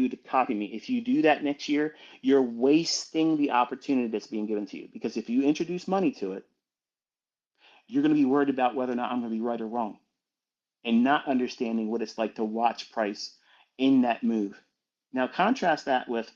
to copy me. If you do that next year, you're wasting the opportunity that's being given to you. Because if you introduce money to it, you're going to be worried about whether or not I'm going to be right or wrong and not understanding what it's like to watch price in that move. Now, contrast that with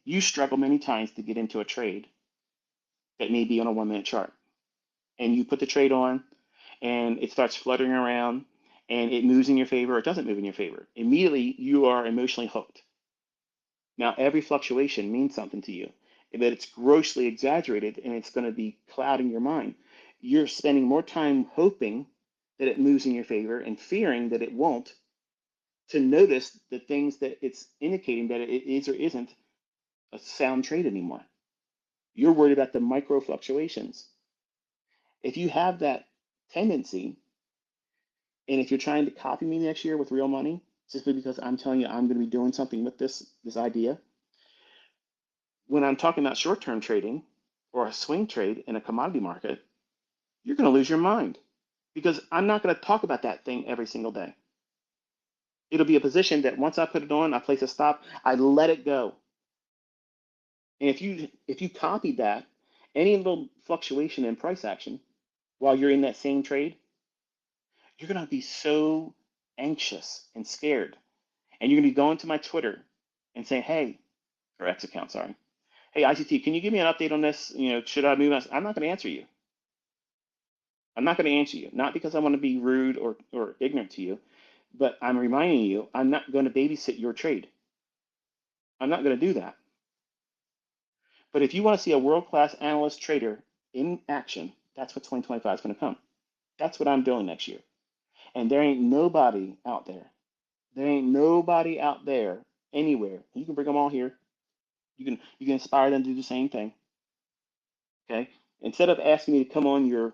you struggle many times to get into a trade that may be on a 1 minute chart. And you put the trade on and it starts fluttering around and it moves in your favor or it doesn't move in your favor. Immediately, you are emotionally hooked. Now, every fluctuation means something to you, but it's grossly exaggerated and it's going to be clouding your mind. You're spending more time hoping that it moves in your favor and fearing that it won't to notice the things that it's indicating that it is or isn't a sound trade anymore. You're worried about the micro fluctuations. If you have that tendency, and if you're trying to copy me next year with real money, simply because I'm telling you I'm going to be doing something with this idea, when I'm talking about short-term trading or a swing trade in a commodity market, you're going to lose your mind because I'm not going to talk about that thing every single day. It'll be a position that once I put it on, I place a stop, I let it go. And if you copy that, any little fluctuation in price action while you're in that same trade, you're going to be so anxious and scared. And you're going to be going to my Twitter and saying, hey, or X account, sorry. Hey, ICT, can you give me an update on this? Should I move? I'm not going to answer you. I'm not going to answer you, not because I want to be rude or ignorant to you, but I'm reminding you, I'm not going to babysit your trade. I'm not going to do that. But if you want to see a world-class analyst trader in action, that's what 2025 is going to come. That's what I'm doing next year. And there ain't nobody out there. There ain't nobody out there anywhere. You can bring them all here. You can inspire them to do the same thing. Okay. Instead of asking me to come on your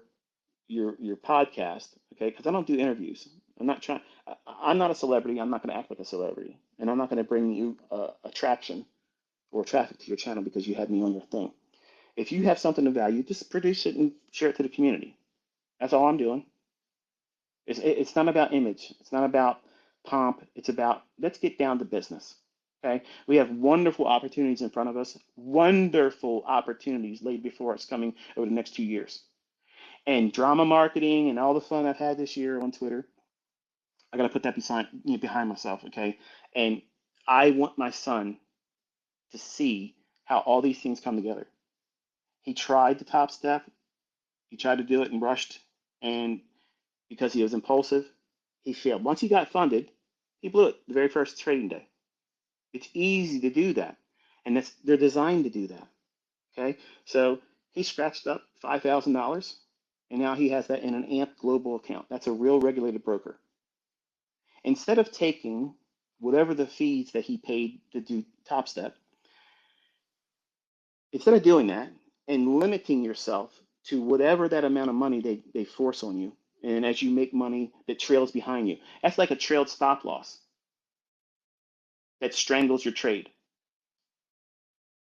podcast, okay, because I don't do interviews. I'm not a celebrity. I'm not going to act like a celebrity, and I'm not going to bring you attraction or traffic to your channel because you have me on your thing. If you have something of value, just produce it and share it to the community. That's all I'm doing. It's not about image. It's not about pomp. It's about let's get down to business. Okay, we have wonderful opportunities in front of us. Wonderful opportunities laid before us coming over the next 2 years. And drama marketing and all the fun I've had this year on Twitter, I got to put that behind myself. Okay, and I want my son to see how all these things come together. He tried the top step. He tried to do it and rushed, and because he was impulsive, he failed. Once he got funded, he blew it the very first trading day. It's easy to do that, and they're designed to do that. Okay, so he scratched up $5,000, and now he has that in an AMP global account. That's a real regulated broker. Instead of taking whatever the fees that he paid to do Top Step, instead of doing that and limiting yourself to whatever that amount of money they force on you, and as you make money that trails behind you, that's like a trailed stop loss that strangles your trade.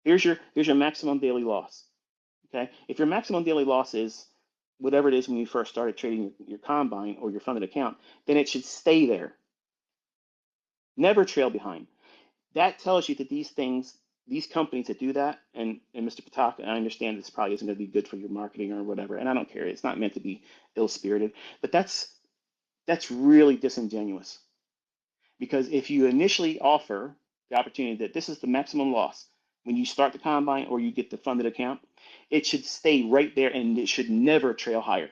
Here's your maximum daily loss. Okay, if your maximum daily loss is whatever it is when you first started trading your combine or your funded account, then it should stay there. Never trail behind. That tells you that these companies that do that, and Mr. Patak, I understand this probably isn't going to be good for your marketing or whatever, and I don't care. It's not meant to be ill-spirited, but that's really disingenuous. Because if you initially offer the opportunity that this is the maximum loss when you start the combine or you get the funded account, it should stay right there and it should never trail higher.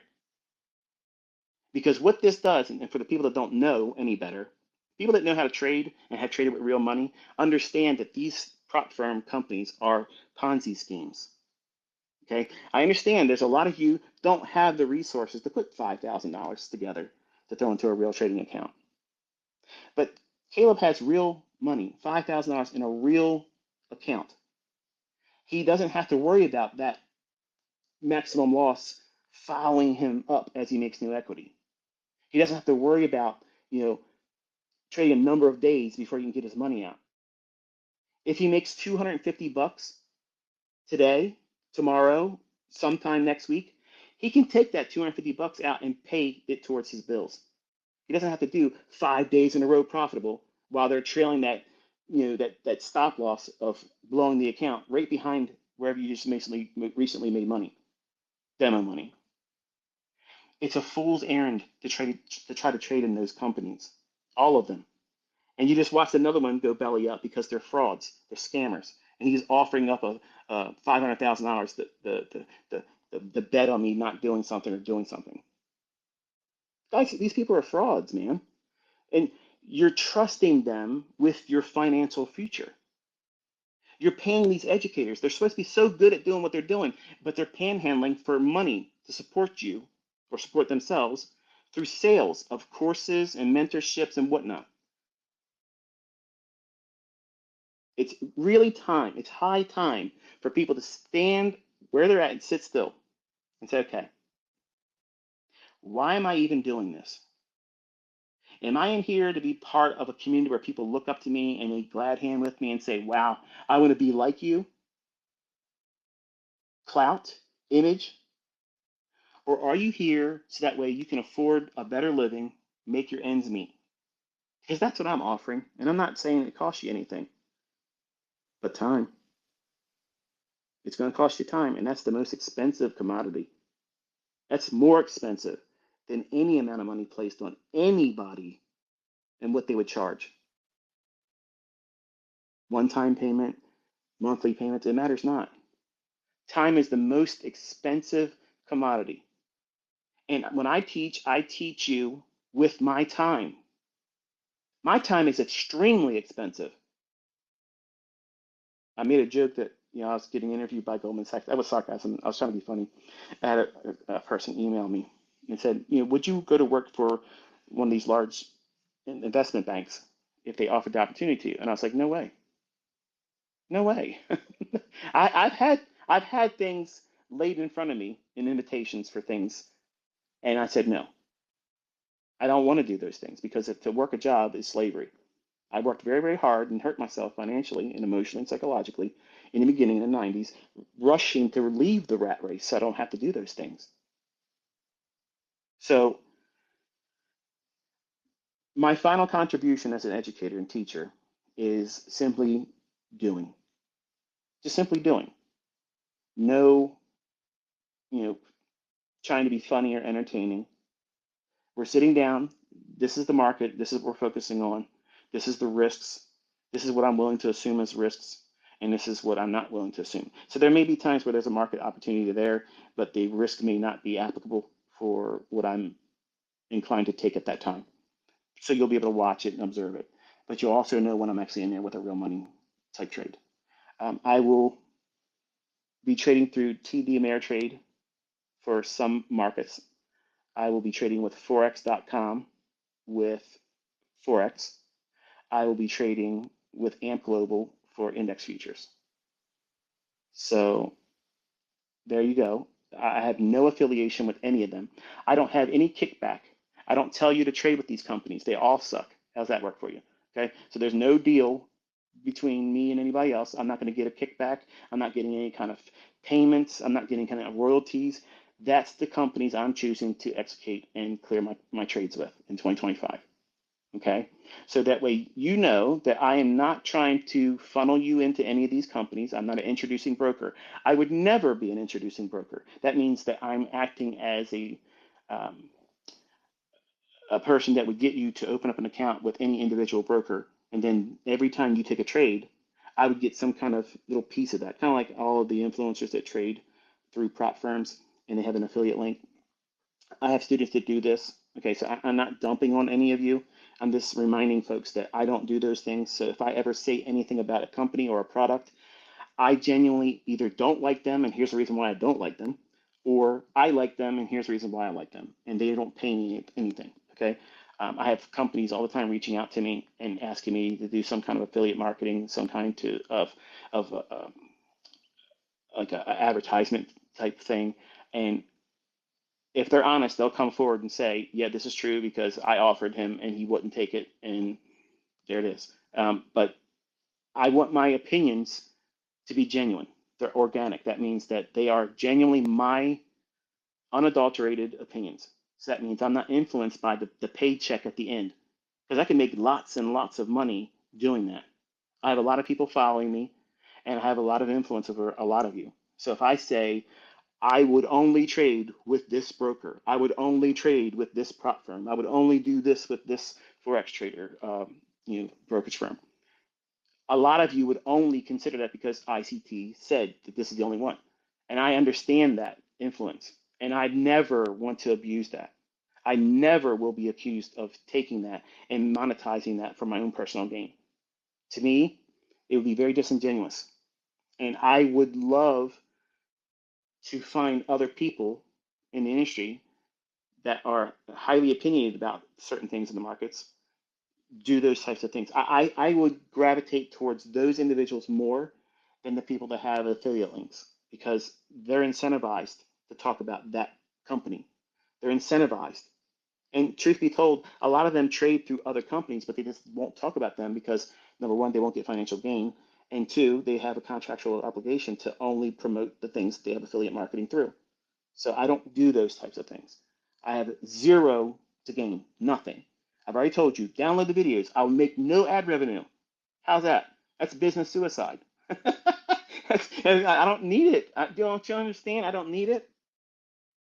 Because what this does, and for the people that don't know any better, people that know how to trade and have traded with real money understand that these prop firm companies are Ponzi schemes. Okay, I understand there's a lot of you don't have the resources to put $5,000 together to throw into a real trading account. But Caleb has real money, $5,000 in a real account. He doesn't have to worry about that maximum loss following him up as he makes new equity. He doesn't have to worry about, trading a number of days before he can get his money out. If he makes $250 today, tomorrow, sometime next week, he can take that $250 out and pay it towards his bills. He doesn't have to do 5 days in a row profitable while they're trailing that that stop loss of blowing the account right behind wherever you just recently made money, demo money. It's a fool's errand to try to trade in those companies, all of them. And you just watched another one go belly up because they're frauds, they're scammers, and he's offering up a $500,000 the bet on me not doing something or doing something. Guys, these people are frauds, man, and you're trusting them with your financial future. You're paying these educators. They're supposed to be so good at doing what they're doing, but they're panhandling for money to support you or support themselves through sales of courses and mentorships and whatnot. It's really time. It's high time for people to stand where they're at and sit still and say, okay, why am I even doing this? Am I in here to be part of a community where people look up to me and they glad hand with me and say, wow, I want to be like you? Clout, image? Or are you here so that way you can afford a better living, make your ends meet? Because that's what I'm offering. And I'm not saying it costs you anything, but time. It's going to cost you time. And that's the most expensive commodity. That's more expensive than any amount of money placed on anybody and what they would charge. One-time payment, monthly payments, it matters not. Time is the most expensive commodity. And when I teach you with my time. My time is extremely expensive. I made a joke that I was getting interviewed by Goldman Sachs. That was sarcasm. I was trying to be funny. I had a person email me and said, would you go to work for one of these large investment banks if they offered the opportunity to you? And I was like, no way, no way. I've had things laid in front of me in invitations for things, and I said no. I don't want to do those things because to work a job is slavery. I worked very, very hard and hurt myself financially and emotionally and psychologically in the beginning in the 90s, rushing to leave the rat race so I don't have to do those things. So my final contribution as an educator and teacher is simply doing, just simply doing. No, trying to be funny or entertaining. We're sitting down. This is the market. This is what we're focusing on. This is the risks. This is what I'm willing to assume as risks. And this is what I'm not willing to assume. So there may be times where there's a market opportunity there, but the risk may not be applicable for what I'm inclined to take at that time. So you'll be able to watch it and observe it. But you'll also know when I'm actually in there with a real money type trade. I will be trading through TD Ameritrade for some markets. I will be trading with Forex.com with Forex. I will be trading with AMP Global for index futures. So there you go. I have no affiliation with any of them. I don't have any kickback. I don't tell you to trade with these companies. They all suck. How's that work for you? Okay. So there's no deal between me and anybody else. I'm not going to get a kickback. I'm not getting any kind of payments. I'm not getting kind of royalties. That's the companies I'm choosing to execute and clear my trades with in 2025. Okay, so that way you know that I am not trying to funnel you into any of these companies. I'm not an introducing broker. I would never be an introducing broker. That means that I'm acting as um, a person that would get you to open up an account with any individual broker, and then every time you take a trade, I would get some kind of little piece of that. Kind of like all of the influencers that trade through prop firms and they have an affiliate link. I have students that do this. Okay, so I'm not dumping on any of you. I'm just reminding folks that I don't do those things. So if I ever say anything about a company or a product, I genuinely either don't like them, and here's the reason why I don't like them, or I like them, and here's the reason why I like them, and they don't pay me anything. Okay, I have companies all the time reaching out to me and asking me to do some kind of affiliate marketing, some kind of like an advertisement type thing, and if they're honest, they'll come forward and say, yeah, this is true because I offered him and he wouldn't take it. And there it is. But I want my opinions to be genuine. They're organic. That means that they are genuinely my unadulterated opinions. So that means I'm not influenced by the paycheck at the end because I can make lots and lots of money doing that. I have a lot of people following me, and I have a lot of influence over a lot of you. So if I say I would only trade with this broker, I would only trade with this prop firm, I would only do this with this forex trader, brokerage firm, a lot of you would only consider that because ICT said that this is the only one. And I understand that influence. And I never want to abuse that. I never will be accused of taking that and monetizing that for my own personal gain. To me, it would be very disingenuous. And I would love to find other people in the industry that are highly opinionated about certain things in the markets do those types of things. I would gravitate towards those individuals more than the people that have affiliate links because they're incentivized to talk about that company. They're incentivized. And truth be told, a lot of them trade through other companies, but they just won't talk about them because number one, they won't get financial gain. And two, they have a contractual obligation to only promote the things they have affiliate marketing through. So I don't do those types of things. I have zero to gain, nothing. I've already told you, download the videos. I'll make no ad revenue. How's that? That's business suicide. I don't need it. Don't you understand? I don't need it.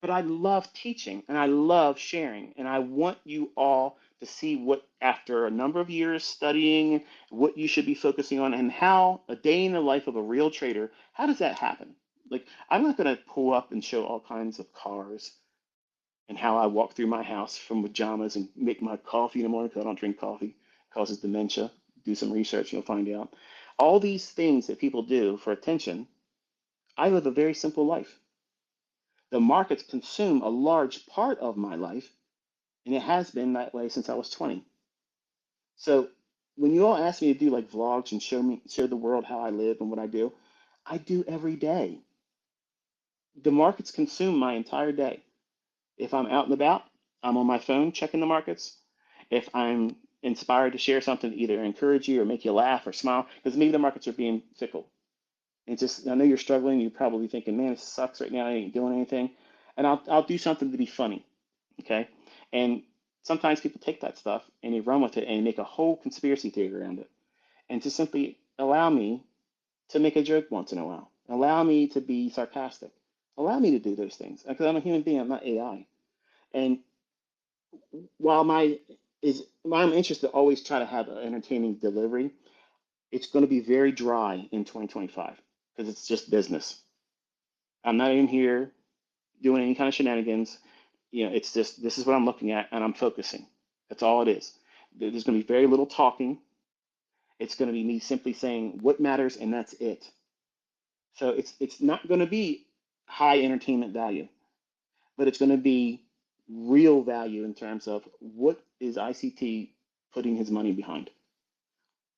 But I love teaching and I love sharing. And I want you all to see what, after a number of years studying, what you should be focusing on and how a day in the life of a real trader, how does that happen? Like, I'm not going to pull up and show all kinds of cars and how I walk through my house from pajamas and make my coffee in the morning because I don't drink coffee. It causes dementia. Do some research, you'll find out. All these things that people do for attention, I live a very simple life. The markets consume a large part of my life, and it has been that way since I was 20. So when you all ask me to do like vlogs and show the world how I live and what I do every day. The markets consume my entire day. If I'm out and about, I'm on my phone checking the markets. If I'm inspired to share something to either encourage you or make you laugh or smile, because maybe the markets are being fickle. It's just, I know you're struggling. You're probably thinking, man, it sucks right now. I ain't doing anything. And I'll do something to be funny. Okay. And sometimes people take that stuff and they run with it and make a whole conspiracy theory around it. And to simply allow me to make a joke once in a while, allow me to be sarcastic, allow me to do those things because I'm a human being. I'm not AI. And while I'm interested to always try to have an entertaining delivery, it's going to be very dry in 2025 because it's just business. I'm not in here doing any kind of shenanigans. It's just this is what I'm looking at and I'm focusing. That's all it is. There's going to be very little talking. It's going to be me simply saying what matters and that's it. So it's not going to be high entertainment value, but it's going to be real value in terms of what is ICT putting his money behind?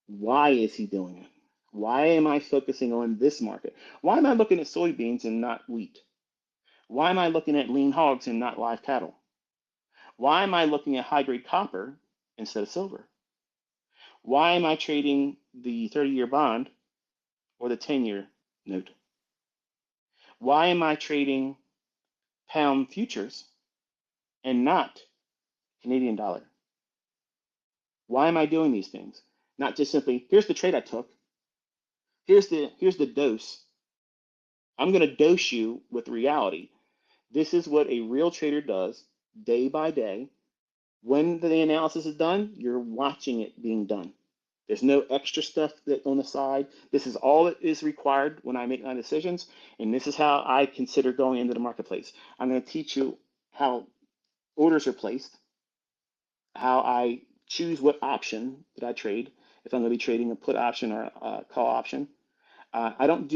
Why is he doing it? Why am I focusing on this market? Why am I looking at soybeans and not wheat? Why am I looking at lean hogs and not live cattle? Why am I looking at high grade copper instead of silver? Why am I trading the 30-year bond or the 10-year note? Why am I trading pound futures and not Canadian dollar? Why am I doing these things? Not just simply, here's the trade I took. Here's the dose. I'm going to dose you with reality. This is what a real trader does day by day. When the analysis is done, you're watching it being done. There's no extra stuff that on the side. This is all that is required when I make my decisions, and this is how I consider going into the marketplace. I'm going to teach you how orders are placed, how I choose what option that I trade, if I'm going to be trading a put option or a call option. I don't do